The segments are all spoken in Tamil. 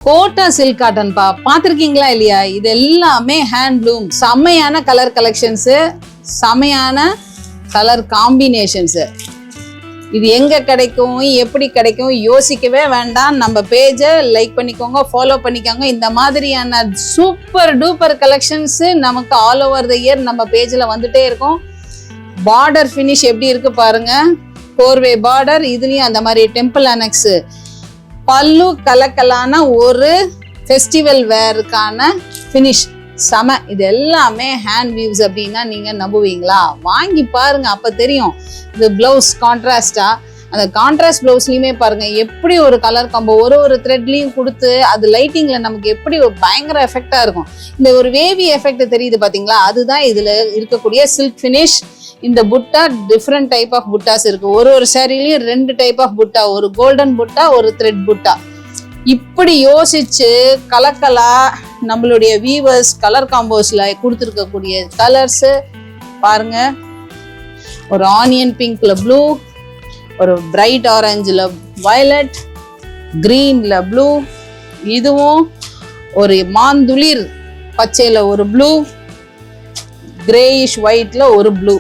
கோட்டா சில்க் காட்டன் பாத்திருக்கீங்களா இல்லையா? இது எல்லாமே ஹேண்ட்லூம். செம்மையான கலர் கலெக்ஷன்ஸ், செம்மையான கலர் காம்பினேஷன்ஸ். இது எங்க கிடைக்கும், எப்படி கிடைக்கும் யோசிக்கவே வேண்டாம். நம்ம பேஜை லைக் பண்ணிக்கோங்க, ஃபாலோ பண்ணிக்கோங்க. இந்த மாதிரியான சூப்பர் டூப்பர் கலெக்ஷன்ஸ் நமக்கு ஆல் ஓவர் த இயர் நம்ம பேஜில் வந்துட்டே இருக்கும். பார்டர் ஃபினிஷ் எப்படி இருக்கு பாருங்க. கோர்வே பார்டர், இதுலயும் அந்த மாதிரி டெம்பிள் அனெக்ஸ், பல்லு கலக்கலான ஒரு ஃபெஸ்டிவல் வேருக்கான ஃபினிஷ் செம. இது எல்லாமே ஹேண்ட் வீவ்ஸ் அப்படின்னா நீங்க நம்புவீங்களா? வாங்கி பாருங்க, அப்ப தெரியும். இது பிளவுஸ் கான்ட்ராஸ்டா, அந்த கான்ட்ராஸ்ட் பிளவுஸ்லயுமே பாருங்க எப்படி ஒரு கலர் காம்போ ஒரு த்ரெட்லயும் கொடுத்து அது லைட்டிங்ல நமக்கு எப்படி ஒரு பயங்கர எஃபெக்டா இருக்கும். இந்த ஒரு வேவி எஃபெக்ட் தெரியுது பாத்தீங்களா? அதுதான் இதுல இருக்கக்கூடிய சில்க் ஃபினிஷ். இந்த புட்டா டிஃப்ரெண்ட் டைப் ஆஃப் புட்டாஸ் இருக்கு. ஒரு சாரிலையும் 2 டைப் ஆஃப் புட்டா, ஒரு கோல்டன் புட்டா, ஒரு த்ரெட் புட்டா. இப்படி யோசிச்சு கலக்கலா நம்மளுடைய வீவர்ஸ் கலர் காம்போஸ்ல கொடுத்துருக்கக்கூடிய கலர்ஸ் பாருங்க. ஒரு ஆனியன் பிங்க்ல ப்ளூ, ஒரு பிரைட் ஆரஞ்சுல வயலட், கிரீன்ல ப்ளூ, இதுவும் ஒரு மாந்துளிர் பச்சையில ஒரு ப்ளூ, கிரேயிஷ் ஒயிட்ல ஒரு ப்ளூ.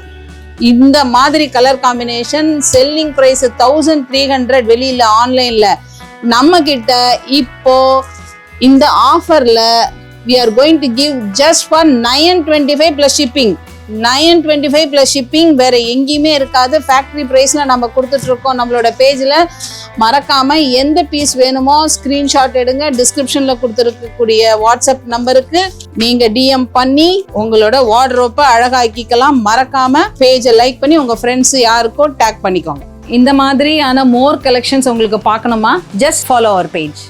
இந்த மாதிரி கலர் காம்பினேஷன் செல்லிங் பிரைஸ் 1300 வெளியில, ஆன்லைன்ல. நம்ம கிட்ட இப்போ இந்த ஆஃபர்ல we are going to give just for 925 plus shipping. 925 plus shipping வேற எங்கேயுமே இருக்காது. ஃபேக்டரி பிரைஸ்ல நம்ம கொடுத்துட்டு இருக்கோம் நம்மளோட பேஜ்ல. மறக்காம எந்த பீஸ் வேணுமோ ஸ்கிரீன்ஷாட் எடுங்க. டிஸ்கிரிப்ஷன்ல கொடுத்துருக்கக்கூடிய வாட்ஸ்அப் நம்பருக்கு நீங்க டிஎம் பண்ணி உங்களோட வார்ட்ரோப்பை அழகாக்கிக்கலாம். மறக்காம பேஜை லைக் பண்ணி உங்க ஃப்ரெண்ட்ஸ் யாருக்கோ டேக் பண்ணிக்கோங்க. இந்த மாதிரியான மோர் கலெக்ஷன்ஸ் உங்களுக்கு பார்க்கணுமா? Just follow our page.